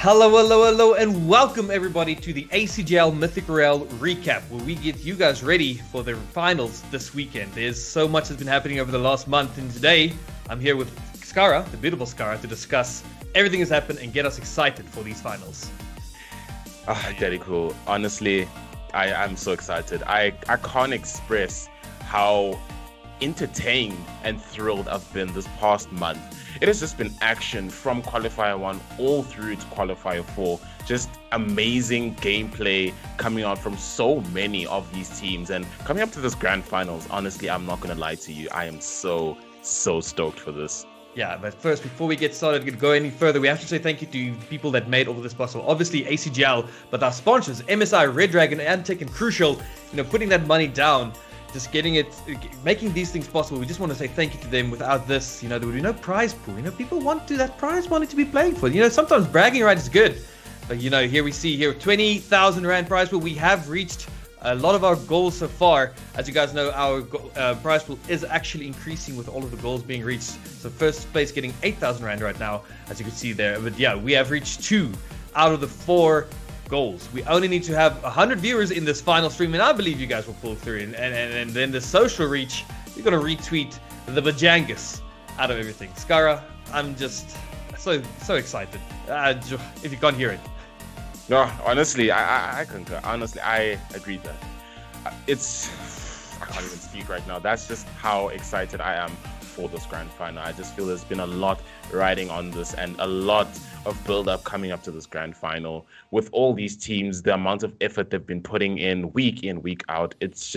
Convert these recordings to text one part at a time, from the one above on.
Hello, hello, hello, and welcome everybody to the ACGL Mythic Royale recap, where we get you guys ready for the finals this weekend. There's so much that's been happening over the last month, and today I'm here with Skara, the beautiful Skara, to discuss everything that's happened and get us excited for these finals. Very cool. Honestly, I'm so excited. I can't express how entertained and thrilled I've been this past month. It has just been action from Qualifier 1 all through to Qualifier 4. Just amazing gameplay coming out from so many of these teams. And coming up to this grand finals, honestly, I'm not going to lie to you. I am so stoked for this. Yeah, but first, before we get started, go any further, we have to say thank you to people that made all of this possible. Obviously, ACGL, but our sponsors, MSI, Red Dragon, Antec, and Crucial, putting that money down, just getting it, making these things possible. We just want to say thank you to them. Without this, there would be no prize pool. People want that prize money to be played for. Sometimes bragging right is good, but here we see 20,000 Rand prize pool. We have reached a lot of our goals so far. As you guys know, our prize pool is actually increasing with all of the goals being reached. So first place getting 8,000 Rand right now, as you can see there. But yeah, we have reached 2 out of the 4 goals. We only need to have 100 viewers in this final stream, and I believe you guys will pull through. And then the social reach, you're going to retweet the bajangus out of everything. Skara, I'm just so excited. If you can't hear it. No, honestly, I concur. Honestly, I agree that I can't even speak right now. That's just how excited I am for this grand final. I just feel there's been a lot riding on this and a lot of build-up coming up to this grand final. With all these teams, the amount of effort they've been putting in, week out, it's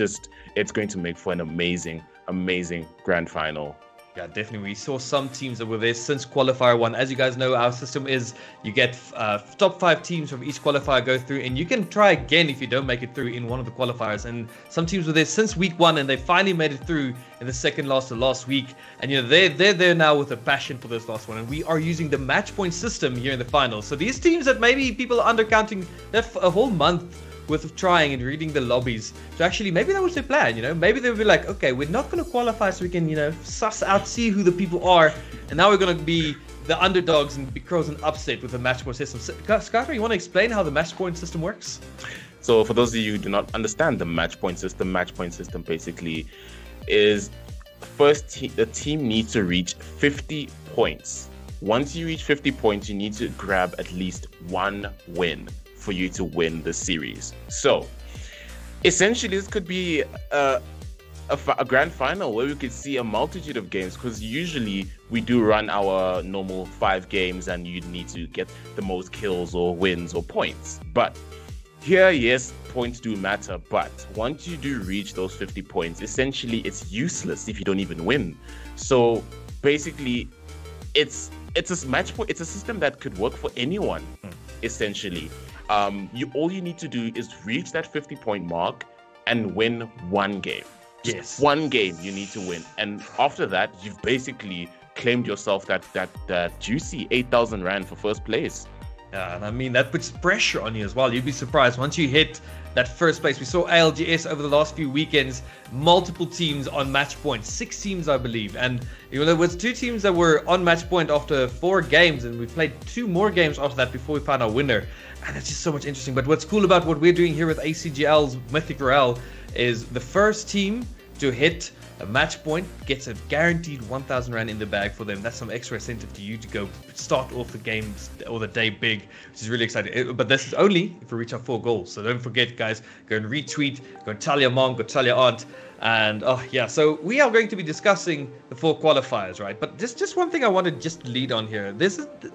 going to make for an amazing grand final. Yeah, definitely. We saw some teams that were there since Qualifier 1. As you guys know, our system is you get top 5 teams from each qualifier go through, and you can try again if you don't make it through in one of the qualifiers. And some teams were there since week 1, and they finally made it through in the second last to last week. And they're there now with a passion for this last one. And we are using the match point system here in the finals. So these teams that maybe people are undercounting, a whole month worth of trying and reading the lobbies. So actually, maybe that was their plan, Maybe they would be like, okay, we're not going to qualify so we can, suss out, see who the people are. And now we're going to be the underdogs and cause an upset with the match point system. Skyler, you want to explain how the match point system works? So for those of you who do not understand the match point system basically is the team needs to reach 50 points. Once you reach 50 points, you need to grab at least 1 win for you to win the series. So essentially this could be a grand final where we could see a multitude of games, because usually we do run our normal 5 games and you need to get the most kills or wins or points. But here, yes, points do matter, but once you do reach those 50 points, essentially it's useless if you don't even win. So basically it's a match point. It's a system that could work for anyone, essentially. All you need to do is reach that 50-point mark and win 1 game. Yes, 1 game you need to win, and after that, you've basically claimed yourself that juicy 8,000 Rand for first place. Yeah, and I mean that puts pressure on you as well. You'd be surprised once you hit that first place. We saw ALGS over the last few weekends, multiple teams on match point, 6 teams I believe, and there was 2 teams that were on match point after 4 games, and we played 2 more games after that before we found our winner. And it's just so much interesting. But what's cool about what we're doing here with ACGL's Mythic Royale is the first team to hit a match point gets a guaranteed 1,000 Rand in the bag for them. That's some extra incentive to you to go start off the games or the day big, which is really exciting. But this is only if we reach our 4 goals. So don't forget, guys, go and retweet, go and tell your mom, go tell your aunt. And so we are going to be discussing the 4 qualifiers, right? But just one thing I want to just lead on here.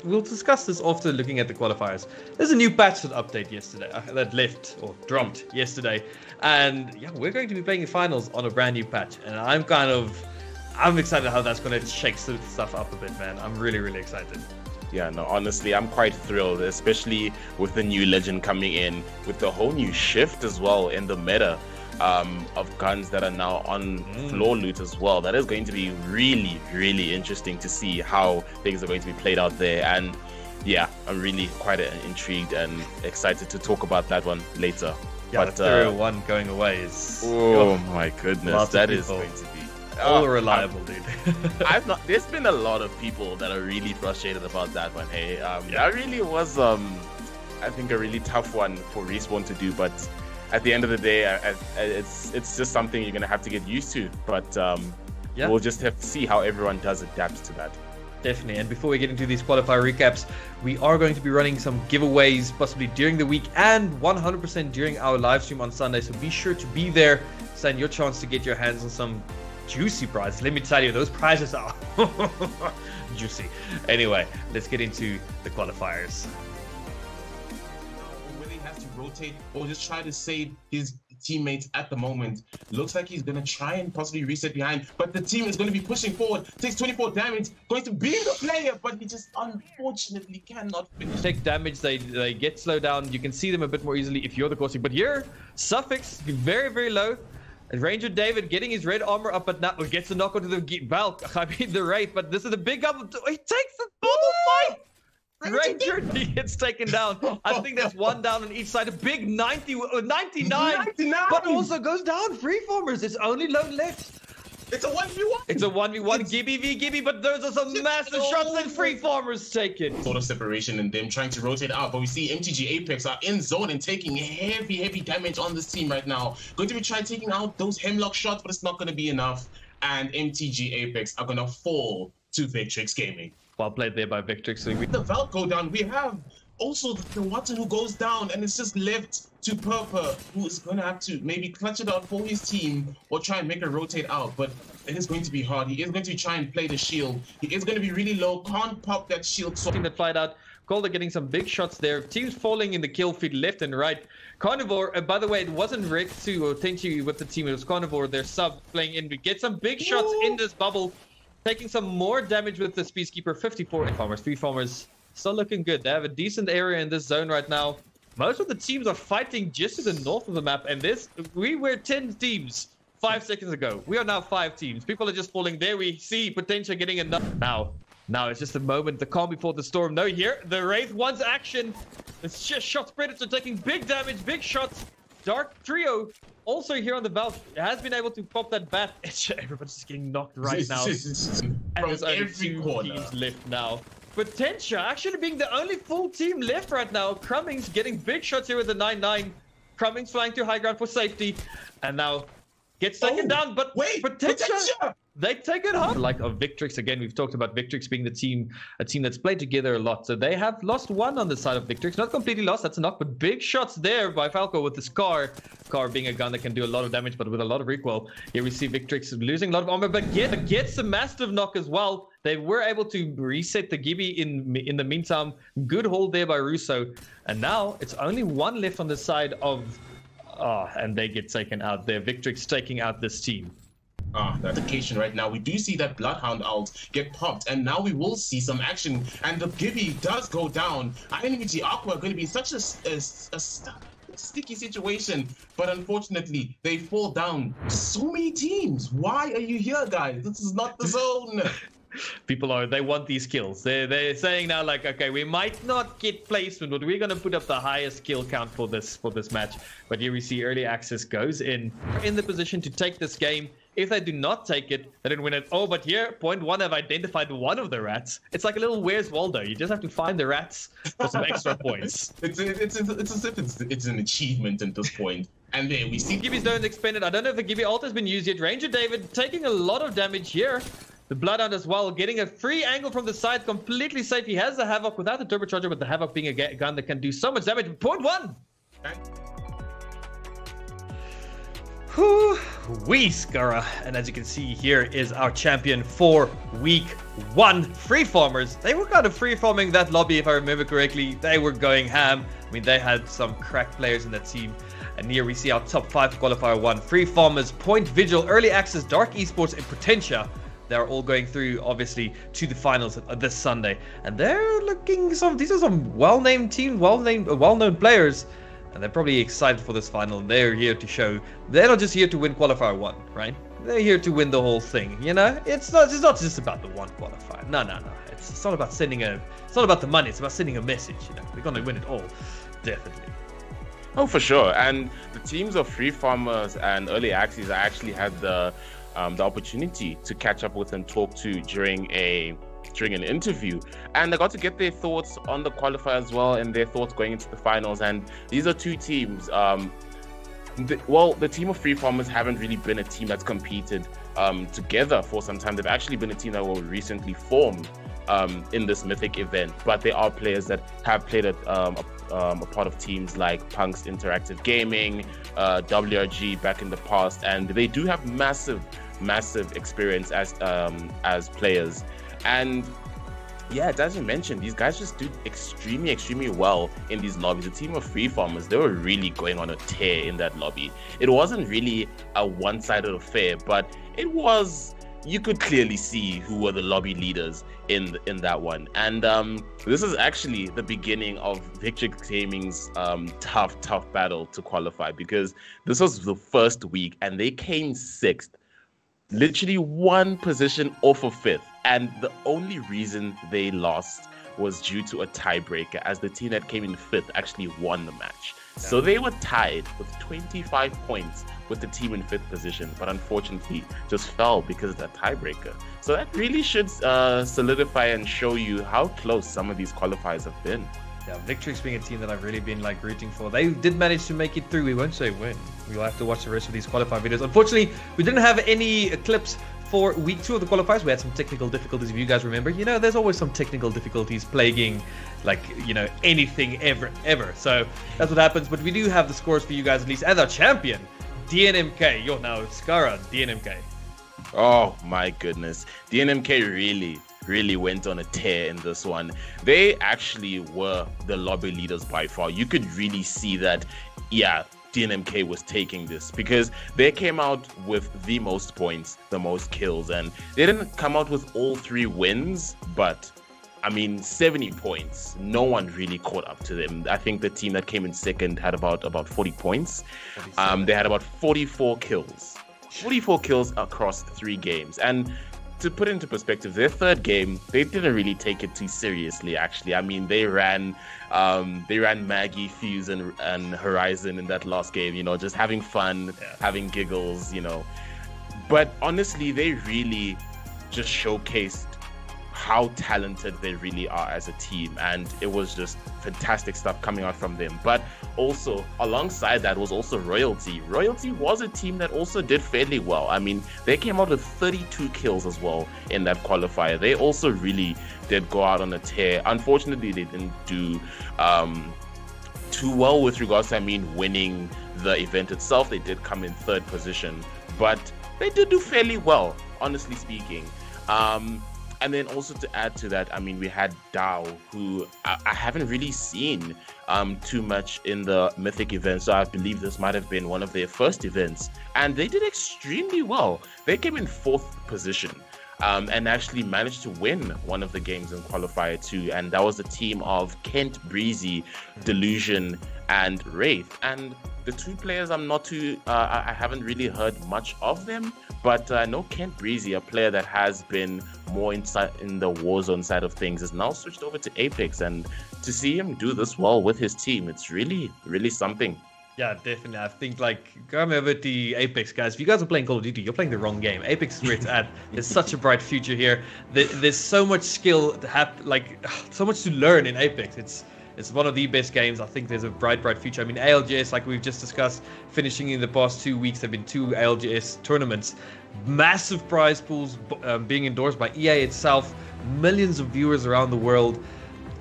We'll discuss this after looking at the qualifiers. There's a new patch that update yesterday that left or dropped yesterday, and yeah, we're going to be playing the finals on a brand new patch, and I'm excited how that's going to shake stuff up a bit, man. I'm really excited. Yeah, no, honestly, I'm quite thrilled, especially with the new legend coming in, with the whole new shift as well in the meta. Of guns that are now on floor loot as well. That is going to be really interesting to see how things are going to be played out there. And yeah, I'm really quite intrigued and excited to talk about that one later. Yeah, but 301 going away is... Oh my goodness, that is going to be All reliable, dude. There's been a lot of people that are really frustrated about that one. Hey, that really was I think a really tough one for Respawn to do. But at the end of the day, it's just something you're gonna have to get used to. But we'll just have to see how everyone does adapt to that. Definitely. And before we get into these qualifier recaps, we are going to be running some giveaways possibly during the week and 100% during our live stream on Sunday. So be sure to be there. Stand your chance to get your hands on some juicy prizes. Let me tell you, those prizes are juicy. Anyway, let's get into the qualifiers. Whether he has to rotate or just try to save his teammates at the moment. Looks like he's gonna try and possibly reset behind, but the team is going to be pushing forward. Takes 24 damage, going to be the player, but he just unfortunately cannot finish. Take damage, they get slowed down. You can see them a bit more easily if you're the caustic. But here, Suffix very, very low. And Ranger David getting his red armor up, but now gets a knock onto the Valk. I mean the Wraith, but this is a big up. He takes the bubble fight. Ranger gets taken down. I think there's one down on each side. A big 99, but also goes down. Freeformers, it's only lone left. It's a 1v1. It's a 1v1. Gibby v Gibby, but those are some massive shots and Freeformers take it. Sort of separation and them trying to rotate out, but we see MTG Apex are in zone and taking heavy damage on this team right now. Going to be trying taking out those Hemlock shots, but it's not going to be enough. And MTG Apex are going to fall to Victrix Gaming. Well played there by Victrix. The Valk go down. We have also the Watson who goes down, and it's just left to Purple, who is going to have to maybe clutch it out for his team or try and make a rotate out. But it is going to be hard. He is going to try and play the shield. He is going to be really low. Can't pop that shield. That flight out. Calder getting some big shots there. Teams falling in the kill feed left and right. Carnivore, by the way, it wasn't Rex2 or Tenchi with the team. It was Carnivore, their sub, playing in. We get some big shots in this bubble. Taking some more damage with the Peacekeeper. 54 farmers, 3 farmers. Still looking good. They have a decent area in this zone right now. Most of the teams are fighting just to the north of the map. And we were 10 teams 5 seconds ago. We are now 5 teams. People are just falling there. We see potential getting enough. Now it's just a moment. The calm before the storm. No, here, the Wraith wants action. It's just shots. Predator taking big damage, big shots. Dark Trio also here on the Valve has been able to pop that bat. Everybody's just getting knocked right now. And there's only 2 teams left now. Potentia actually being the only full team left right now. Crummings getting big shots here with the 9-9. Crummings flying to high ground for safety. And now gets taken down. But wait, Potentia! They take it home. Like of Victrix, again, we've talked about Victrix being a team that's played together a lot. So they have lost one on the side of Victrix. Not completely lost, that's a knock, but big shots there by Falco with the Scar. Scar being a gun that can do a lot of damage, but with a lot of recoil. Here we see Victrix losing a lot of armor, but gets a massive knock as well. They were able to reset the Gibby in the meantime. Good hold there by Russo. And now it's only one left on the side of... and they get taken out there. Victrix taking out this team. That occasion right now, we do see that Bloodhound ult get popped, and now we will see some action, and the Gibby does go down. INVG Aqua are going to be such a sticky situation, but unfortunately, they fall down. So many teams. Why are you here, guys? This is not the zone. People they want these kills. They're saying now, like, okay, we might not get placement, but we're gonna put up the highest kill count for this match. But here we see early access goes in the position to take this game. If they do not take it, they don't win it. Oh, but here, point one have identified one of the rats. It's like a little Where's Waldo. You just have to find the rats for some extra points. It's as if it's an achievement at this point. And there we see Gibby's don't expended. I don't know if the Gibby ult has been used yet. Ranger David taking a lot of damage here. The Bloodhound as well, getting a free angle from the side, completely safe. He has the Havoc without the turbocharger, but the Havoc being a gun that can do so much damage. Point one! Okay. Whoo-wee, Skara. And as you can see, here is our champion for week 1. Free farmers. They were kind of free farming that lobby, if I remember correctly. They were going ham. I mean, they had some crack players in that team. And here we see our top 5 qualifier 1. Free farmers, Point Vigil, Early Access, Dark Esports, and Potentia. They're all going through, obviously, to the finals this Sunday. And they're looking these are some well-named teams, well-known players. And they're probably excited for this final. They're here to show they're not just here to win qualifier 1, right? They're here to win the whole thing, you know? It's not just about the one qualifier. No. It's not about it's not about the money, it's about sending a message, you know. We're gonna win it all. Definitely. Oh, for sure. And the teams of Free Farmers and Early Access actually had the the opportunity to catch up with and talk to during an interview, and I got to get their thoughts on the qualifier as well, and their thoughts going into the finals. And these are two teams. The team of Free Farmers haven't really been a team that's competed together for some time. They've actually been a team that were recently formed in this Mythic event, but they are players that have played a part of teams like Punk's Interactive Gaming, WRG back in the past, and they do have massive experience as players. And yeah, as you mentioned, these guys just do extremely well in these lobbies. The team of Free Farmers, they were really going on a tear in that lobby. It wasn't really a one-sided affair, but it was, you could clearly see who were the lobby leaders in that one. And this is actually the beginning of Victory Gaming's tough battle to qualify, because this was the first week and they came 6th, literally 1 position off of 5th. And the only reason they lost was due to a tiebreaker, as the team that came in 5th actually won the match. So they were tied with 25 points with the team in 5th position, but unfortunately just fell because of that tiebreaker. So that really should solidify and show you how close some of these qualifiers have been. Yeah, Victrix being a team that I've really been rooting for. They did manage to make it through. We won't say when. We'll have to watch the rest of these qualifying videos. Unfortunately, we didn't have any clips for week 2 of the qualifiers. We had some technical difficulties, if you guys remember. There's always some technical difficulties plaguing, anything ever. So that's what happens. But we do have the scores for you guys at least. And our champion, DNMK. Yo, now Skara, DNMK. Oh my goodness. DNMK really went on a tear in this one. They actually were the lobby leaders by far. You could really see that, yeah, DNMK was taking this, because they came out with the most points, the most kills, and they didn't come out with all 3 wins, but I mean 70 points. No one really caught up to them. I think the team that came in 2nd had about 40 points. They had about 44 kills. 44 kills across 3 games. And to put into perspective, their 3rd game, they didn't really take it too seriously, actually. I mean, they ran Maggie, Fuse, and Horizon in that last game, just having fun, having giggles, But honestly, they really just showcased how talented they really are as a team, and it was just fantastic stuff coming out from them. But also alongside that was also Royalty. Royalty was a team that also did fairly well. I mean, they came out with 32 kills as well in that qualifier. They also really did go out on a tear. Unfortunately, they didn't do too well with regards to, winning the event itself. They did come in 3rd position, but they did do fairly well, honestly speaking. And then also to add to that, we had Dao, who I haven't really seen too much in the Mythic event. So I believe this might have been one of their first events. And they did extremely well. They came in 4th position and actually managed to win one of the games in Qualifier 2. And that was the team of Kent Breezy, Delusion, and Wraith. And the 2 players I haven't really heard much of them. But I know Kent Breezy, a player that has been more inside in the Warzone side of things, is now switched over to Apex, and to see him do this well with his team, it's really something. Yeah, definitely. I think come over to Apex, guys. If you guys are playing Call of Duty, you're playing the wrong game. Apex is where it's at. There's such a bright future here. There's so much skill to have, so much to learn in Apex. It's one of the best games. I think there's a bright future. ALGS, like we've just discussed, finishing in the past 2 weeks, there have been 2 ALGS tournaments. Massive prize pools being endorsed by EA itself. Millions of viewers around the world.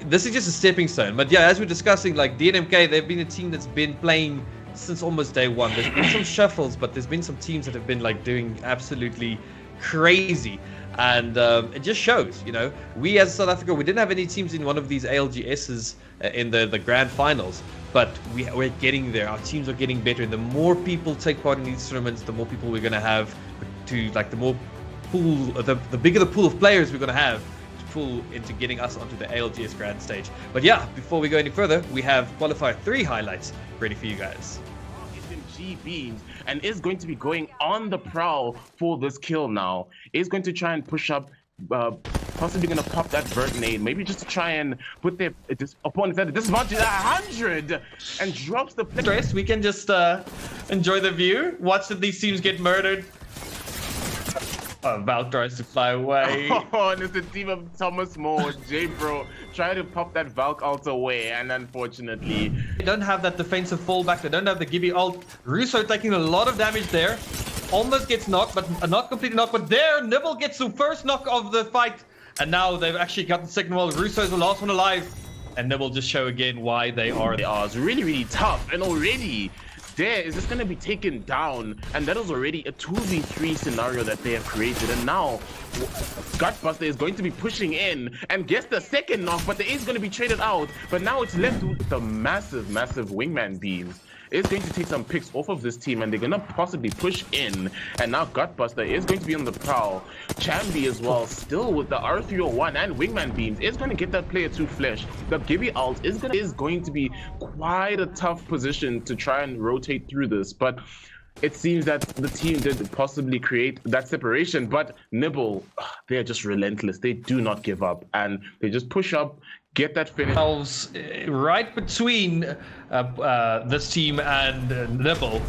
This is just a stepping stone. But yeah, as we're discussing, DNMK, they've been a team that's been playing since almost day one. There's been some shuffles, but there's been some teams that have been doing absolutely crazy. And it just shows, we as South Africa, we didn't have any teams in one of these ALGSs in the grand finals, but we're getting there. Our teams are getting better, and the more people take part in these tournaments, the more people we're going to have to, the more pool, the bigger the pool of players we're going to have to pull into getting us onto the ALGS grand stage. But yeah, before we go any further, we have Qualifier 3 highlights ready for you guys. Beams and is going to be going on the prowl for this kill now. Is going to try and push up, possibly going to pop that vert nade, maybe just to try and put their opponents at a disadvantage 100, and drops the stress. We can just enjoy the view, watch these teams get murdered. Val tries to fly away. Oh, and it's the team of Thomas Moore, J-Bro, trying to pop that Valk ult away, and unfortunately... They don't have that defensive fallback, they don't have the Gibby ult. Russo taking a lot of damage there. Almost gets knocked, but not completely knocked, but there, Nibble gets the first knock of the fight. And now they've actually got the second one. Russo's the last one alive. And Nibble just show again why they are. It's really, really tough, and already... There is just going to be taken down, and that was already a 2v3 scenario that they have created, and now Gutbuster is going to be pushing in and gets the second knock, but there is going to be traded out, but now it's left with the massive wingman beams. It's going to take some picks off of this team, and they're going to possibly push in, and now Gutbuster is going to be on the prowl. Chambi as well, still with the R301 and wingman beams, is going to get that player to flesh. The Gibby ult is going to be quite a tough position to try and rotate through this, but it seems that the team did possibly create that separation, but Nibble, they're just relentless. They do not give up, and they just push up, get that finish. Right between this team and Nibble.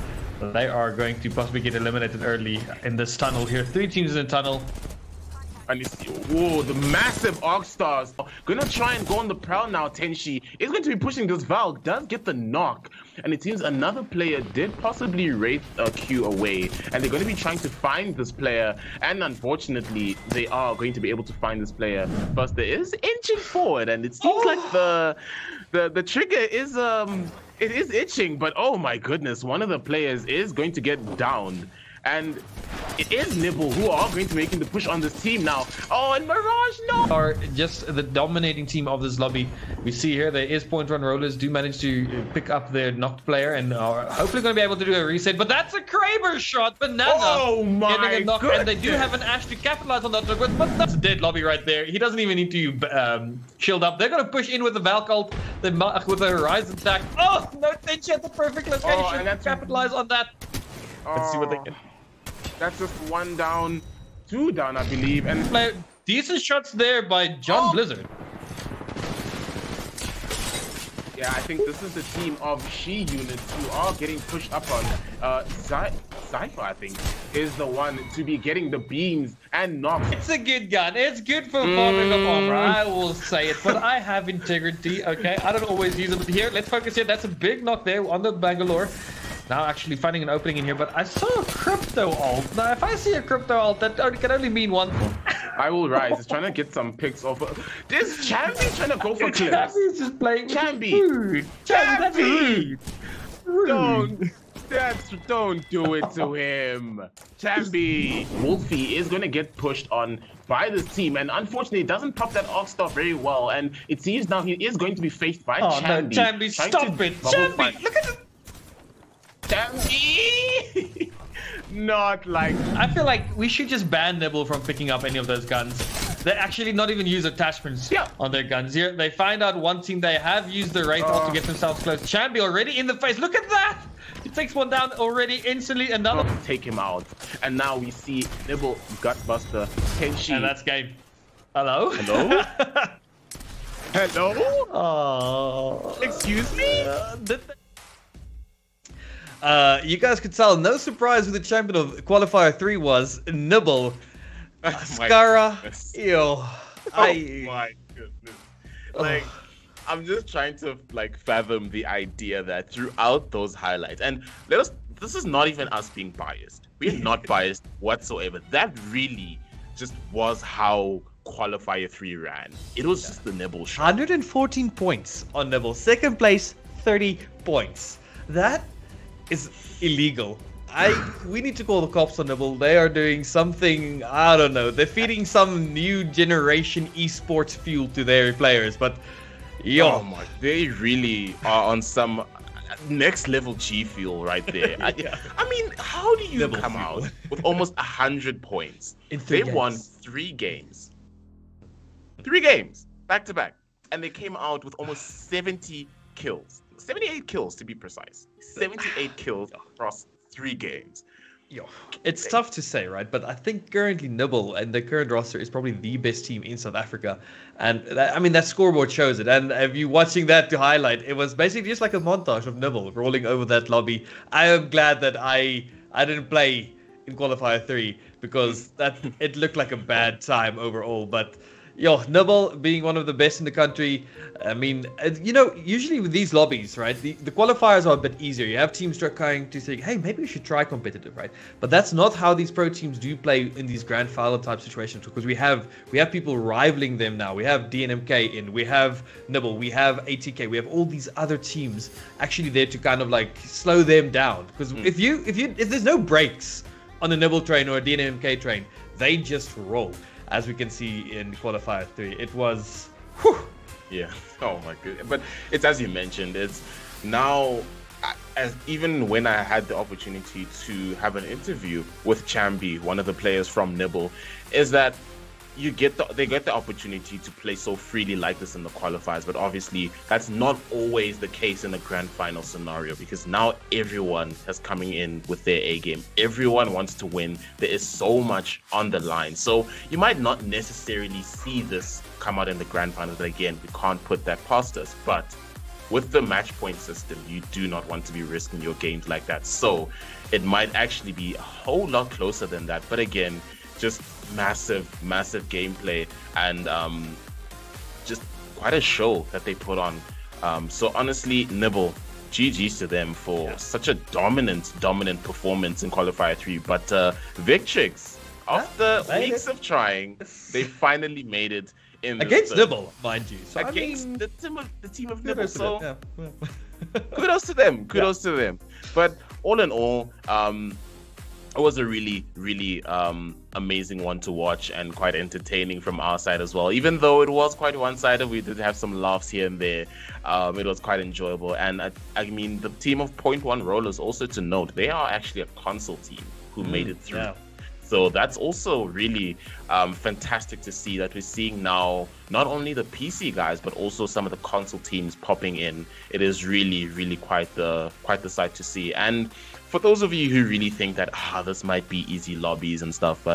They are going to possibly get eliminated early in this tunnel here. 3 teams in the tunnel. And you see, whoa, the massive Arc Stars. Gonna try and go on the prowl now, Tenshi. Is going to be pushing this Valk, does get the knock. And it seems another player did possibly raid Q away. And they're going to be trying to find this player. And unfortunately, they are going to be able to find this player. But there is inching forward. And it seems like the trigger is, it is itching. But oh my goodness, one of the players is going to get downed. And it is Nibble who are going to making the push on this team now. Oh, and Mirage, no! Are just the dominating team of this lobby. We see here there is point run rollers do manage to pick up their knocked player and are hopefully going to be able to do a reset. But that's a Kraber shot, Banana. Oh my getting a knock, goodness. and they do have an Ash to capitalize on that. But that's a dead lobby right there. He doesn't even need to shield up. They're going to push in with the Valk ult, with the Horizon attack. Oh, no, Tenchi at the perfect location to capitalize on that. Let's see what they can. That's just 1 down, 2 down, I believe. And decent shots there by John Blizzard. Yeah, I think this is the team of She units who are getting pushed up on. Cypher, I think, is the one to be getting the beams and knocks. It's a good gun. It's good for farming up armor. I will say it, but I have integrity, okay? I don't always use it. But here, let's focus here. That's a big knock there on the Bangalore. Now actually finding an opening in here, but I saw a crypto ult. Now, if I see a crypto ult, that can only mean one thing. I will rise. He's trying to get some picks off. This Chambi trying to go for clips. Chambi's just playing Chambi. Rude. That's rude. Don't do it to him. Chambi. Wolfie is going to get pushed on by this team, and unfortunately, it doesn't pop that off star very well, and it seems now he is going to be faced by Chambi. No, Chambi, stop it. Chambi, look at this. Chambi! Not like... I feel like we should just ban Nibble from picking up any of those guns. They actually not even use attachments on their guns. Here, they find out one team they have used the Wraith ult to get themselves close. Chambi already in the face. Look at that! He takes one down already instantly. Another take him out. And now we see Nibble, Gutbuster, Tenshi. And that's game. Hello? Hello? Hello? Oh. Excuse me? You guys could tell, no surprise who the champion of Qualifier 3 was. Nibble. Skara. Ew. Oh my goodness. Like, I'm just trying to like fathom the idea that throughout those highlights, and this is not even us being biased. We're not biased whatsoever. That really just was how Qualifier 3 ran. It was just the Nibble shot. 114 points on Nibble. Second place, 30 points. That is illegal. We need to call the cops on Nibble. They are doing something, I don't know. They're feeding some new generation esports fuel to their players, but oh my, they really are on some next level G fuel right there. I mean, how do you Nibble come out with almost 100 points? They won 3 games. 3 games back to back. And they came out with almost 70 kills. 78 kills to be precise. 78 kills across 3 games. It's tough to say, right? But I think currently Nibble and the current roster is probably the best team in South Africa. And I mean, that scoreboard shows it. And if you're watching that to highlight, it was basically just like a montage of Nibble rolling over that lobby. I am glad that I didn't play in Qualifier 3 because it looked like a bad time overall. But yo, Nibble being one of the best in the country, I mean, you know, usually with these lobbies, right, the qualifiers are a bit easier. You have teams trying to think, hey, maybe we should try competitive, right? But that's not how these pro teams do play in these grand final type situations, because we have people rivaling them now. We have DNMK in, we have Nibble, we have ATK, we have all these other teams actually there to kind of like slow them down. Because if there's no brakes on a Nibble train or a DNMK train, they just roll. As we can see in Qualifier 3, it was, whew. Yeah. Oh my goodness. But it's as you mentioned. It's now, as even when I had the opportunity to have an interview with Chambi, one of the players from Nibble, is that they get the opportunity to play so freely like this in the qualifiers, but obviously that's not always the case in the grand final scenario, because now everyone is coming in with their A game. Everyone wants to win. There is so much on the line, so you might not necessarily see this come out in the grand final, but again, we can't put that past us. But with the match point system, you do not want to be risking your games like that, so it might actually be a whole lot closer than that. But again, just massive gameplay, and just quite a show that they put on. So honestly, Nibble, GG's to them for such a dominant performance in Qualifier 3. But Victrix, after weeks of trying, they finally made it in against Nibble, mind you. So against the team of Nibble. So yeah. kudos to them. Kudos to them. But all in all, it was a really amazing one to watch, and quite entertaining from our side as well. Even though it was quite one-sided, we did have some laughs here and there. It was quite enjoyable. And I mean, the team of Point One Rollers, also to note, they are actually a console team who made it through. Yeah. So that's also really fantastic to see that we're seeing now not only the PC guys, but also some of the console teams popping in. It is really quite the sight to see. And for those of you who really think that this might be easy lobbies and stuff,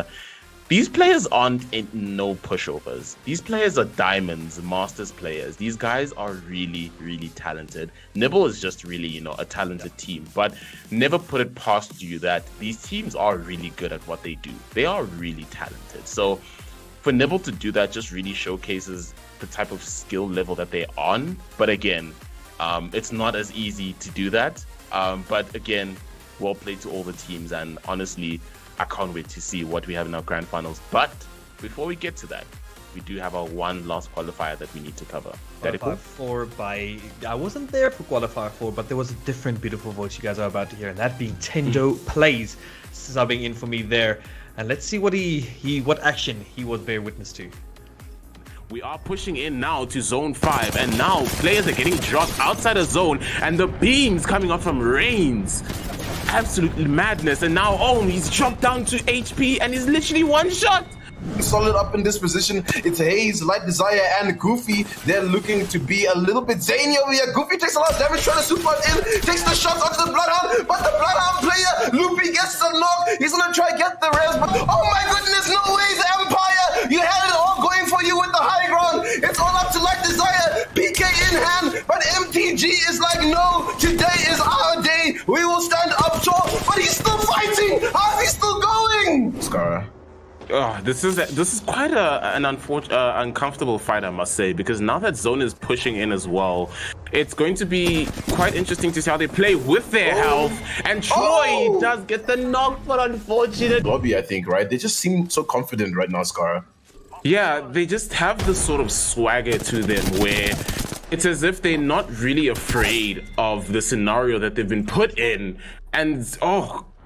these players aren't no pushovers. These players are diamonds, masters players. These guys are really talented. Nibble is just really, you know, a talented team, but never put it past you that these teams are really good at what they do. They are really talented. So for Nibble to do that just really showcases the type of skill level that they're on. But again, it's not as easy to do that. But again, well played to all the teams, and honestly, I can't wait to see what we have in our grand finals. But before we get to that, we do have our one last qualifier that we need to cover. Qualifier 4 I wasn't there for Qualifier 4, but there was a different beautiful voice you guys are about to hear, and that being Tendo Plays subbing in for me there. And let's see what what action he was bear witness to. We are pushing in now to zone 5, and now players are getting dropped outside of zone, and the beams coming off from Reigns. Absolutely madness. And now he's dropped down to HP, and he's literally one shot. Solid up in this position. It's Haze, Light Desire, and Goofy. They're looking to be a little bit zany over here. Goofy takes a lot of damage, trying to super in, takes the shots onto the Bloodhound, but the Bloodhound player, Loopy, gets the knock. He's gonna try to get the res, but oh my goodness, no ways, Empire! You had it all going for you with the high ground. It's all up to Light Desire, PK in hand, but MTG is like, no, today is our day. We will stand up tall, but he's still fighting. How's he still going? Scara. This is quite an uncomfortable fight, I must say, because now that zone is pushing in as well, it's going to be quite interesting to see how they play with their health. And Troy does get the knock, but unfortunate. Lobby, I think, right? They just seem so confident right now, Scara. Yeah, they just have this sort of swagger to them where it's as if they're not really afraid of the scenario that they've been put in. And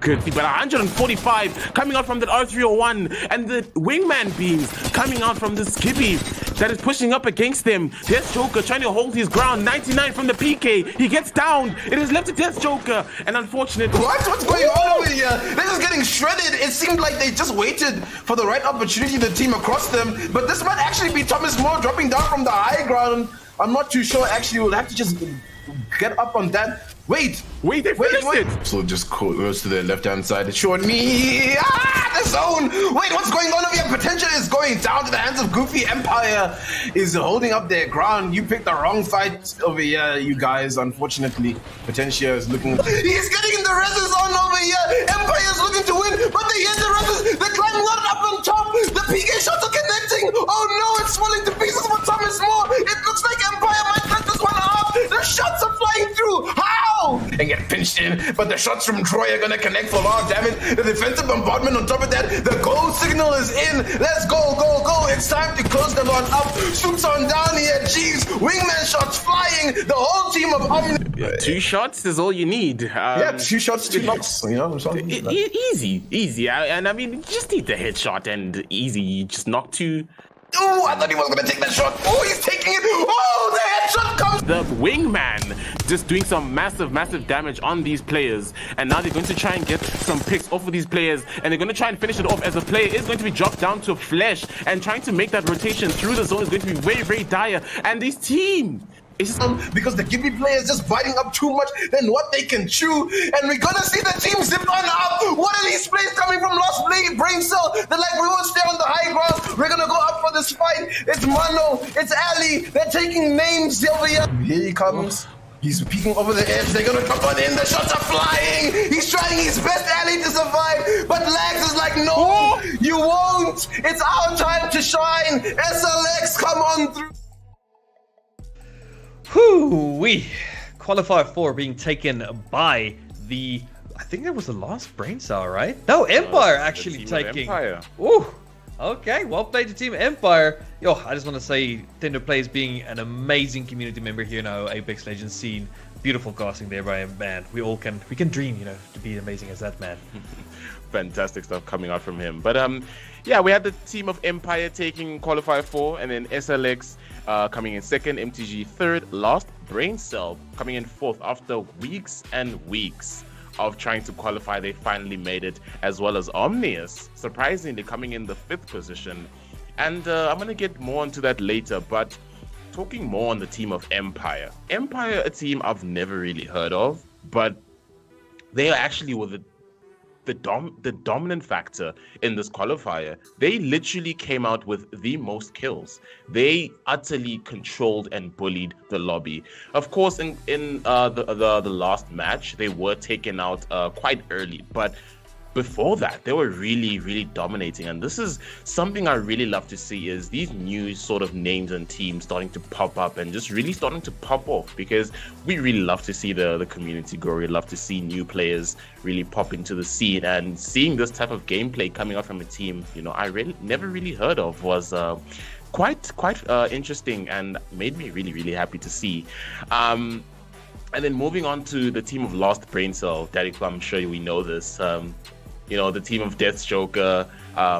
good, but 145 coming out from that R301, and the wingman beams coming out from the Skippy that is pushing up against them. Death Joker trying to hold his ground. 99 from the PK. He gets down. It is left to Death Joker, and unfortunately, what's going on over here? This is getting shredded. It seemed like they just waited for the right opportunity to team across them, but this might actually be Thomas Moore dropping down from the high ground. I'm not too sure. Actually, we'll have to just get up on that. Wait, they finished it. So just goes to the left-hand side. It's showing me the zone. Wait, what's going on over here? Potential is going going down to the hands of Goofy. Empire is holding up their ground. You picked the wrong fight over here, you guys. Unfortunately, Potentia is looking. He's getting in the reses on over here. Empire is looking to win, but they hit the reses. They're climbing up on top. The PK shots are connecting. Oh no, it's falling to pieces for Thomas Moore. It looks like Empire might cut this one off. The shots are flying through. How? And get pinched in, but the shots from Troy are gonna connect for a lot of damage. The defensive bombardment on top of that. The goal signal is in. Let's go, go, go. It's time to close the one up. Swoops on down here. Jeez, wingman shots flying. The whole team of Omni. Yeah, 2 shots is all you need. Yeah, 2 shots, 2 knocks. You know, easy. And I mean, you just need the headshot and easy. You just knock 2. Oh, I thought he was gonna take that shot. Oh, he's taking it. Oh, the headshot comes. The wingman just doing some massive damage on these players, and now they're going to try and get some picks off of these players, and they're going to try and finish it off as the player is going to be dropped down to flesh, and trying to make that rotation through the zone is going to be very dire. And this team is because the Gibby player is just biting up too much than what they can chew, and we're gonna see the team zip on up. What are these plays coming from Lost Brain Cell? They're like, we won't stay on the high ground. We're gonna go up for this fight. It's Mano, it's Ali. They're taking names over here. Here he comes. He's peeking over the edge. They're gonna come on in. The shots are flying. He's trying his best, Ali, to survive. But Lags is like, no, you won't. It's our time to shine. SLX, come on through. Whoo-wee. Qualifier 4 being taken by the, I think that was the last brain cell, right? No, Empire actually taking. Empire. Ooh. Okay, well played to Team Empire. Yo, I just want to say Tender Plays being an amazing community member here in our Apex Legends scene. Beautiful casting there by him, man. We can dream, you know, to be amazing as that man. Fantastic stuff coming out from him. But yeah, we had the team of Empire taking Qualifier 4, and then SLX coming in 2nd, MTG 3rd, Lost Brain Cell coming in 4th after weeks and weeks of trying to qualify. They finally made it, as well as Omnius surprisingly coming in the 5th position. And I'm gonna get more into that later, but talking more on the team of Empire, a team I've never really heard of, but they actually were the dominant factor in this qualifier. They literally came out with the most kills. They utterly controlled and bullied the lobby. Of course, in the last match, they were taken out quite early, but before that, they were really dominating. And this is something I really love to see, is these new sort of names and teams starting to pop up and just really starting to pop off, because we really love to see the community grow. We love to see new players really pop into the scene, and seeing this type of gameplay coming out from a team, you know, I never really heard of, was quite interesting and made me really happy to see. And then moving on to the team of Lost Brain Cell, Daddy, I'm sure we know this. You know, the team of Deathstroker,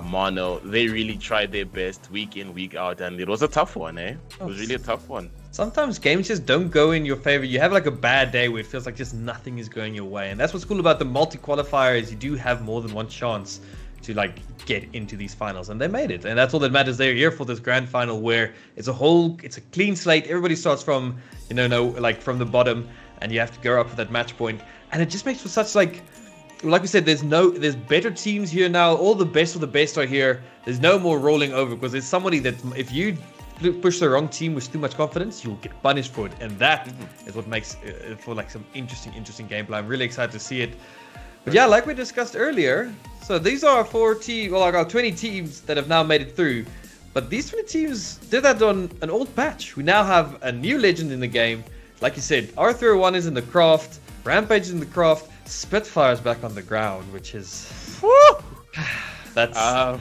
Mono, they really tried their best week in, week out, and it was a tough one, eh? It was really a tough one. Sometimes games just don't go in your favor. You have like a bad day where it feels like just nothing is going your way, and that's what's cool about the multi-qualifiers. You do have more than one chance to like get into these finals, and they made it, and that's all that matters. They're here for this grand final where it's a clean slate. Everybody starts from, you know, like from the bottom, and you have to go up for that match point, and it just makes for such like we said, there's better teams here now. All the best of the best are here. There's no more rolling over, because there's somebody that if you push the wrong team with too much confidence, you'll get punished for it, and that is what makes for like some interesting gameplay. I'm really excited to see it. But yeah, like we discussed earlier, so these are our 20 teams that have now made it through. But these 20 teams did that on an old patch. We now have a new legend in the game. Like you said, R301 is in the craft, Rampage is in the craft, Spitfire's back on the ground, which is that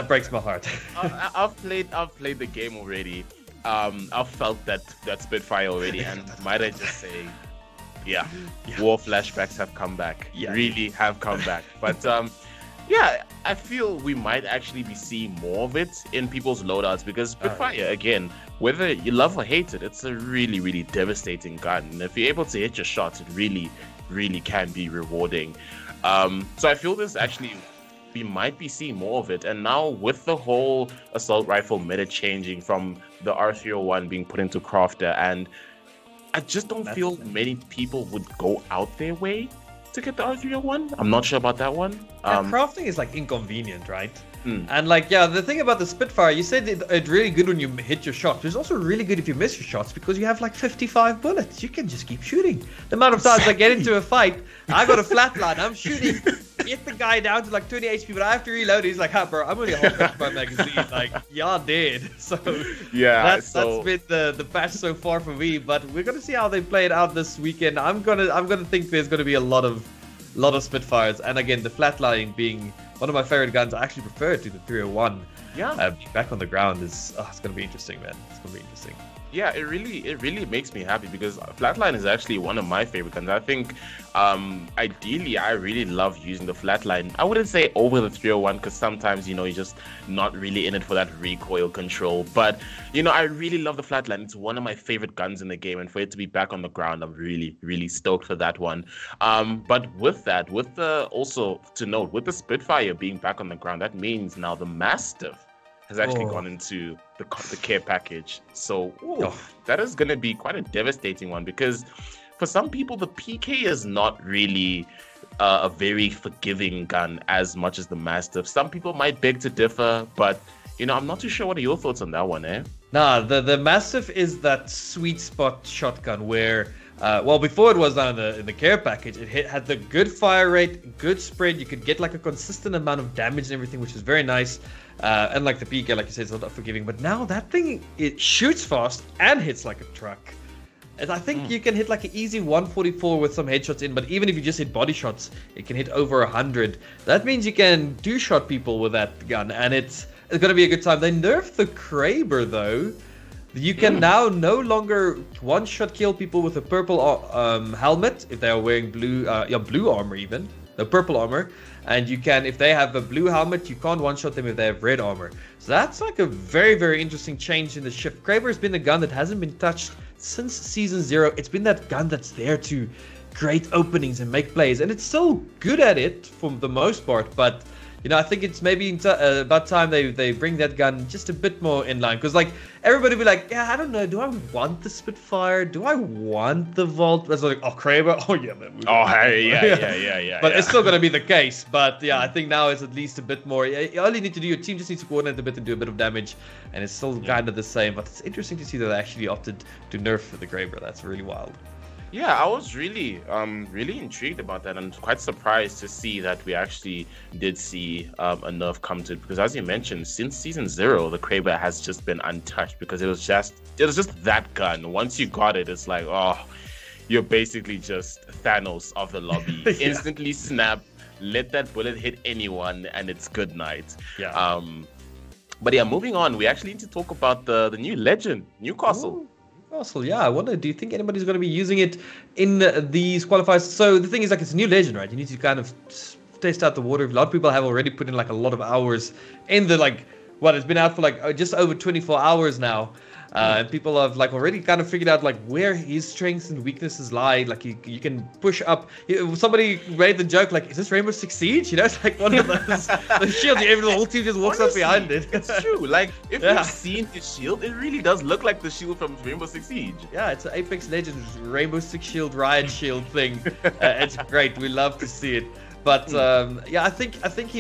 breaks my heart. I've played the game already. I've felt that Spitfire already, and might I just say, yeah, war flashbacks have come back. Really have come back. But yeah, I feel we might actually be seeing more of it in people's loadouts, because Spitfire, again, whether you love or hate it, it's a really devastating gun, and if you're able to hit your shots, it really can be rewarding. So I feel this actually, we might be seeing more of it. And now with the whole assault rifle meta changing from the R301 being put into crafter, and I just don't feel many people would go out their way to get the R301. I'm not sure about that one. Crafting is like inconvenient, right? And like, yeah, the thing about the Spitfire, you said it's really good when you hit your shots. It's also really good if you miss your shots because you have like 55 bullets. You can just keep shooting. The amount of times I get into a fight, I got a flatline, I'm shooting, get the guy down to like 20 HP, but I have to reload. He's like, "Huh, bro, I'm only half my magazine." Like, y'all dead. So yeah, that's been the patch so far for me. But we're gonna see how they play it out this weekend. I'm gonna think there's gonna be a lot of Spitfires, and again, the flatlining being one of my favorite guns. I actually prefer it to the 301. Yeah, being back on the ground is it's gonna be interesting, man. It's gonna be interesting. Yeah, it really makes me happy because flatline is actually one of my favorite guns. I think ideally I really love using the flatline. I wouldn't say over the 301 because sometimes, you know, you're just not really in it for that recoil control. But, you know, I really love the flatline. It's one of my favorite guns in the game, and for it to be back on the ground, I'm really stoked for that one. But with that, also to note, with the Spitfire being back on the ground, that means now the Mastiff has actually gone into the care package. So that is going to be quite a devastating one because for some people, the PK is not really a very forgiving gun as much as the Mastiff. Some people might beg to differ, but, you know, I'm not too sure. What are your thoughts on that one, eh? Nah, the Mastiff is that sweet spot shotgun where, before it was down in the care package, it had the good fire rate, good spread. You could get like a consistent amount of damage and everything, which is very nice. And like the PK, like you said, it's not forgiving. But now that thing, it shoots fast and hits like a truck. And I think you can hit like an easy 144 with some headshots in. But even if you just hit body shots, it can hit over 100. That means you can two-shot people with that gun, and it's going to be a good time. They nerfed the Kraber though. You can now no longer one-shot kill people with a purple helmet if they are wearing blue armor even. The purple armor. And you can, if they have a blue helmet, you can't one-shot them if they have red armor. So that's like a very, very interesting change in the shift. Kraber has been a gun that hasn't been touched since Season 0. It's been that gun that's there to create openings and make plays. And it's still good at it for the most part. But, you know, I think it's maybe about time they bring that gun just a bit more in line. Because, like, everybody will be like, yeah, I don't know. Do I want the Spitfire? Do I want the Vault? That's like, oh, Kraber? Oh, yeah, man. Oh, hey, yeah. But it's still going to be the case. But, yeah, I think now it's at least a bit more. All you need to do, your team just needs to coordinate a bit and do a bit of damage. And it's still kind of the same. But it's interesting to see that they actually opted to nerf the Kraber. That's really wild. Yeah, I was really intrigued about that and quite surprised to see that we actually did see a nerf come to it because, as you mentioned, since Season 0, the Kraber has just been untouched because it was just that gun. Once you got it, it's like, oh, you're basically just Thanos of the lobby. Yeah. Instantly snap, let that bullet hit anyone, and it's good night. Yeah. But yeah, moving on, we actually need to talk about the new legend, Newcastle. Ooh. Yeah, I wonder, do you think anybody's going to be using it in these qualifiers? So the thing is, like, it's a new legend, right? You need to kind of test out the water. A lot of people have already put in like a lot of hours in the, like, it's been out for like just over 24 hours now. And people have like already kind of figured out like where his strengths and weaknesses lie. Like you can push up. Somebody made the joke like, "Is this Rainbow Six Siege?" You know, it's like one of those the shields. The whole team just walks up behind it. It's true. Like if you've seen his shield, it really does look like the shield from Rainbow Six Siege. Yeah, it's an Apex Legends Rainbow Six Shield Riot Shield thing. It's great. We love to see it. But I think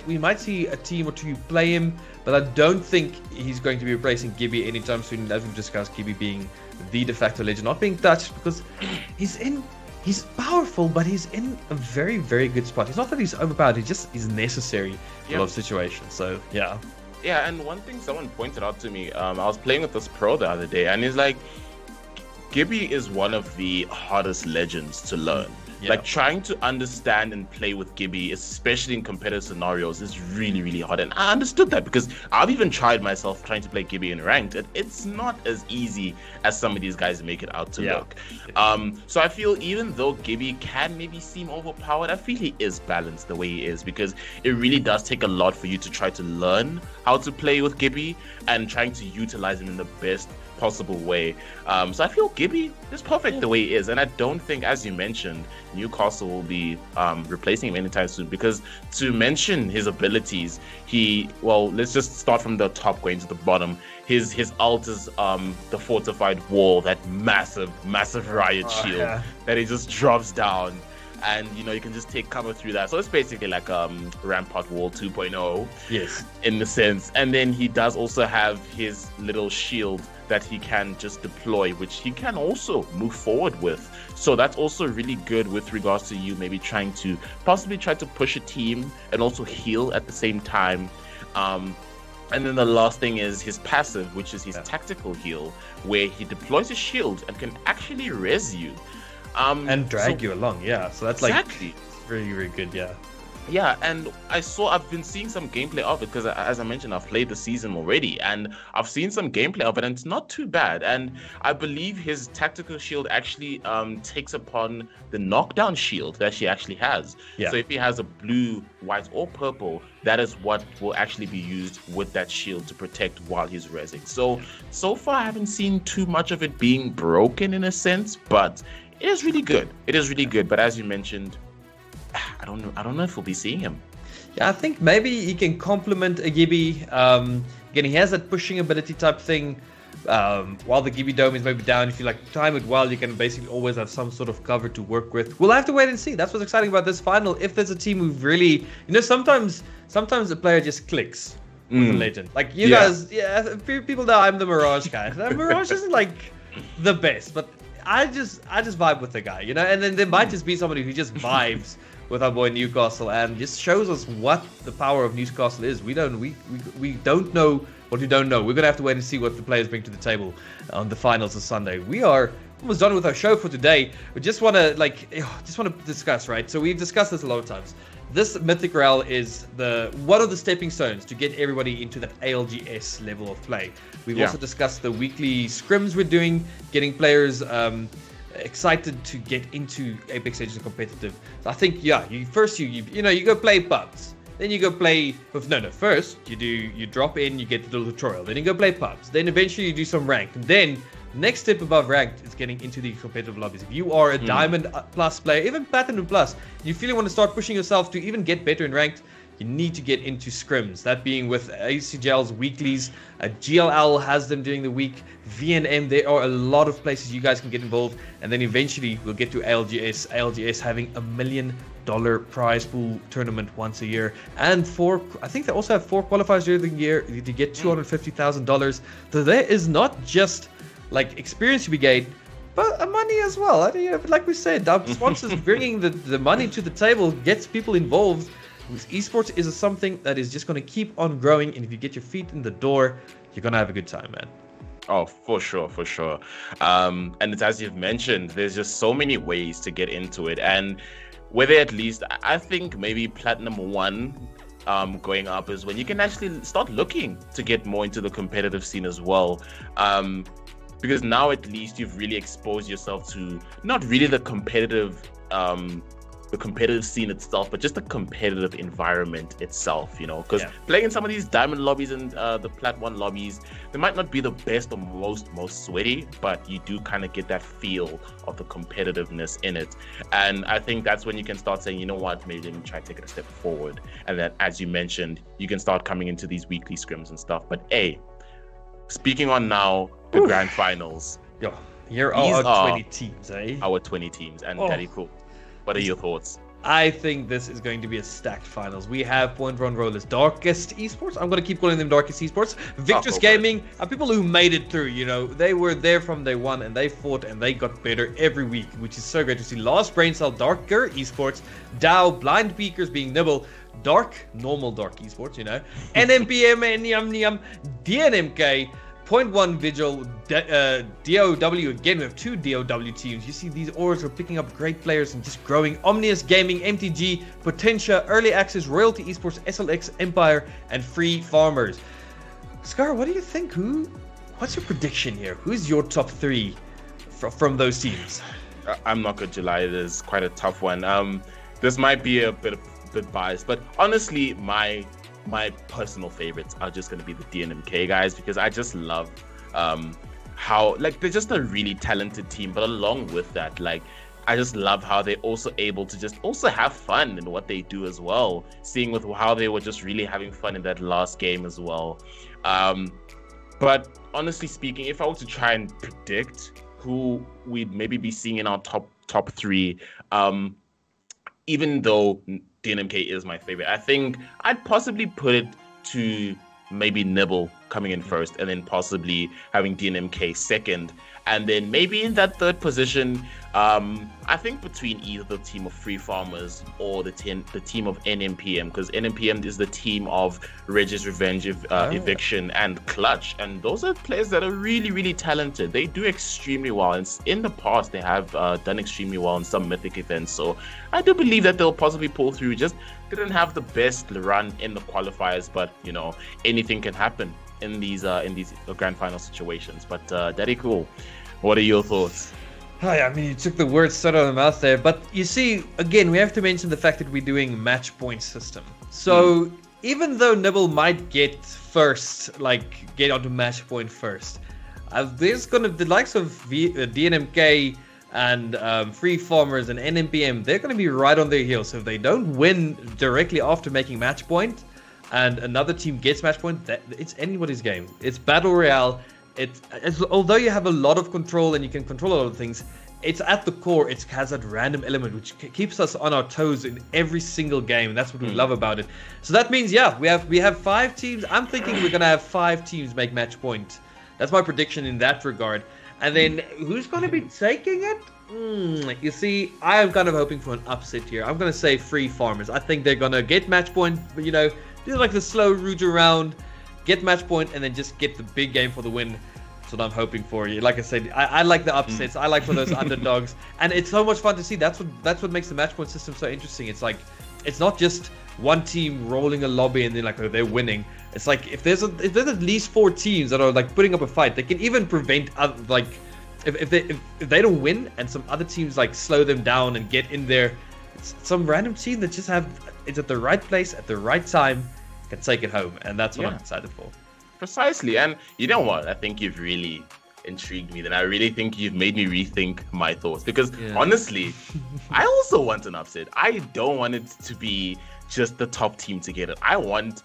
we might see a team or two play him, but I don't think he's going to be replacing Gibby anytime soon. As we've discussed, Gibby being the de facto legend, not being touched because he's powerful, but he's in a very, very good spot. It's not that he's overpowered; he's necessary in a lot of situations. So yeah. Yeah, and one thing someone pointed out to me, I was playing with this pro the other day, and he's like, Gibby is one of the hardest legends to learn. Yeah. Like trying to understand and play with Gibby, especially in competitive scenarios, is really, really hard. And I understood that because I've even tried myself trying to play Gibby in ranked. It's not as easy as some of these guys make it out to look. So I feel even though Gibby can maybe seem overpowered, I feel he is balanced the way he is because it really does take a lot for you to try to learn how to play with Gibby and trying to utilize him in the best possible way. So I feel Gibby is perfect the way he is, and I don't think, as you mentioned, Newcastle will be replacing him anytime soon because to mention his abilities, let's just start from the top going to the bottom. His ult is the fortified wall, that massive riot shield that he just drops down. and you can just take cover through that. So it's basically like Rampart Wall 2.0. Yes, in the sense. And then he does also have his little shield that he can just deploy, which he can also move forward with. So that's also really good with regards to you maybe trying to possibly try to push a team and also heal at the same time. And then the last thing is his passive, which is his tactical heal, where he deploys a shield and can actually res you. And drag you along, yeah. So that's exactly. like very, very good, yeah. Yeah, and I've been seeing some gameplay of it because, as I mentioned, I've played the season already, and I've seen some gameplay of it, and it's not too bad. And I believe his tactical shield actually takes upon the knockdown shield that she actually has. Yeah. So if he has a blue, white, or purple, that is what will actually be used with that shield to protect while he's rezzing. So far, I haven't seen too much of it being broken in a sense, but it is really good. It is really good. But as you mentioned, I don't know if we'll be seeing him. Yeah, I think maybe he can complement a Gibby. Again, he has that pushing ability type thing. While the Gibby Dome is maybe down, if you like time it well, you can basically always have some sort of cover to work with. We'll have to wait and see. That's what's exciting about this final. If there's a team who really, sometimes a player just clicks with a legend. Like you guys, people know I'm the Mirage guy. Mirage isn't like the best, but I just vibe with the guy, and then there might just be somebody who just vibes with our boy Newcastle and just shows us what the power of Newcastle is. We don't know what we don't know. We're gonna have to wait and see what the players bring to the table on the finals of Sunday. We are almost done with our show for today. We just want to discuss, right? So we've discussed this a lot of times. This Mythic Royale is one of the stepping stones to get everybody into that ALGS level of play. We've also discussed the weekly scrims we're doing, getting players excited to get into Apex Legends competitive. So I think you go play pubs, then you go play first you drop in, you get the little tutorial, then you go play pubs, then eventually you do some ranked, and then next step above ranked is getting into the competitive lobbies. If you are a diamond plus player, even platinum plus, you feel you want to start pushing yourself to even get better in ranked, you need to get into scrims. That being with ACGL's weeklies, GLL has them during the week, VNM, there are a lot of places you guys can get involved, and then eventually we'll get to ALGS having $1 million prize pool tournament once a year, and I think they also have 4 qualifiers during the year to get $250,000. So there is not just like experience to be gained, but money as well. Like we said, our sponsors bringing the money to the table gets people involved. Esports is something that is just going to keep on growing, and if you get your feet in the door, you're going to have a good time, man. Oh, for sure. And it's as you've mentioned, there's just so many ways to get into it, and whether at least I think maybe Platinum 1 going up is when you can actually start looking to get more into the competitive scene as well. Because now at least you've really exposed yourself to not really the competitive scene itself, but just the competitive environment itself, because playing in some of these diamond lobbies and the plat 1 lobbies, they might not be the best or most sweaty, but you do kind of get that feel of the competitiveness in it. And I think that's when you can start saying, you know what, maybe let me try to take it a step forward. And then, as you mentioned, you can start coming into these weekly scrims and stuff. But speaking on now the grand finals, here are our 20 teams, our 20 teams, and Daddy Cool. What are your thoughts? I think this is going to be a stacked finals. We have Point Run Rollers, Darkest Esports. I'm going to keep calling them Darkest Esports. Victor's Gaming are people who made it through. They were there from day one, and they fought and they got better every week, which is so great to see. Last Brain Cell, Darker Esports, Dow, Blind Beakers being Nibble, normal Dark Esports, NMPM, Nyam, DNMK, Point 1 Vigil, DOW. Again, we have 2 DOW teams. You see these auras are picking up great players and just growing. Omnius Gaming, MTG, Potentia, Early Access, Royalty Esports, SLX, Empire, and Free Farmers. Scar, what do you think? What's your prediction here? Who's your top 3 from those teams? I'm not going to lie, it is quite a tough one. This might be a bit biased, but honestly, my personal favorites are just going to be the DNMK guys, because I just love how they're just a really talented team, but along with that, I just love how they're also able to just also have fun in what they do as well, seeing with how they were just really having fun in that last game as well. But honestly speaking, if I were to try and predict who we'd maybe be seeing in our top 3, even though DNMK is my favorite, I think I'd possibly put it to maybe Nibble coming in first, and then possibly having DNMK second. And then maybe in that third position, I think between either the team of Free Farmers or the team of NMPM, because NMPM is the team of Regis Revenge, Eviction, and Clutch. And those are players that are really, really talented. They do extremely well. And in the past, they have done extremely well in some Mythic events. So I do believe that they'll possibly pull through. Just didn't have the best run in the qualifiers, but, you know, anything can happen in these grand final situations. But Daddy Cool, what are your thoughts? Hi, I mean, you took the words straight out of the mouth there. But you see, again, we have to mention the fact that we're doing match point system. So even though Nibble might get first, like get onto match point first, there's gonna the likes of DNMK and Free Farmers and NMPM, they're gonna be right on their heels. So if they don't win directly after making match point, and another team gets match point, it's anybody's game. It's Battle Royale. Although you have a lot of control and you can control a lot of things, it's at the core, it has that random element which keeps us on our toes in every single game, and that's what we love about it. So that means, yeah, we have 5 teams. I'm thinking we're gonna have 5 teams make match point. That's my prediction in that regard. And then who's gonna be taking it? You see, I am kind of hoping for an upset here. I'm gonna say Free Farmers. I think they're gonna get match point, you know, do like the slow route around, get match point, and then just get the big game for the win. That's what I'm hoping for. Like I said, I like the upsets. I like for those underdogs, and it's so much fun to see. That's what makes the match point system so interesting. It's like, it's not just one team rolling a lobby and then like, oh, they're winning. It's like if there's at least 4 teams that are like putting up a fight, they can even prevent like if they don't win and some other teams like slow them down and get in there. It's some random team that just it's at the right place at the right time, can take it home, and that's what I'm excited for. Precisely. And you know what? I think you've really intrigued me. Then I really think you've made me rethink my thoughts, because honestly, I also want an upset. I don't want it to be just the top team to get it. I want,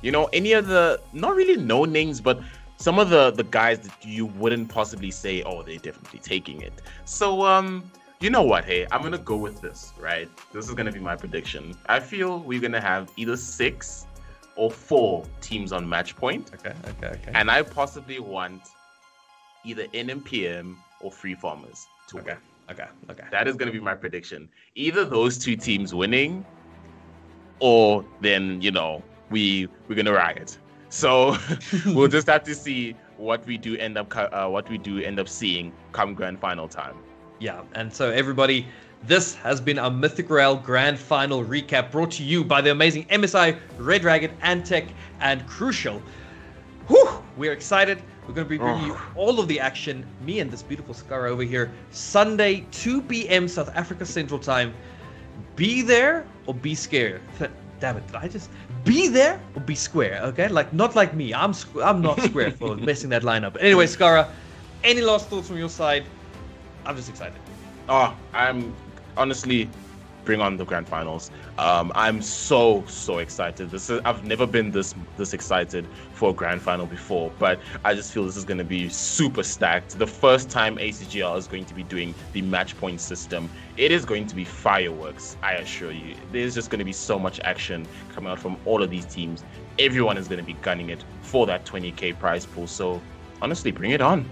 you know, any of the not really no names, but some of the guys that you wouldn't possibly say, oh, they're definitely taking it. So, you know what? Hey, I'm gonna go with this, right? This is gonna be my prediction. I feel we're gonna have either 6 or 4 teams on match point. Okay. And I possibly want either NMPM or Free Farmers to win. Okay. That is gonna be my prediction. Either those 2 teams winning, or then, you know, we're gonna riot. So we'll just have to see what we do end up seeing come grand final time. Yeah, and so everybody, this has been our Mythic Royale Grand Final recap, brought to you by the amazing MSI, Red Dragon, Antec, and Crucial. Whew, we're excited. We're going to be bringing you all of the action, me and this beautiful Scar over here, Sunday, 2 p.m. South Africa Central Time. Be there or be scared. Damn it, did I just... Be there or be square, okay? Like, not like me. I'm not square for messing that lineup. Anyway, Skara, any last thoughts from your side? I'm just excited. Oh, I'm honestly, bring on the grand finals. I'm so excited. I've never been this excited for a grand final before, but I just feel this is going to be super stacked. The first time ACGL is going to be doing the match point system. It is going to be fireworks, I assure you. There's just going to be so much action coming out from all of these teams. Everyone is going to be gunning it for that 20k prize pool. So honestly, bring it on.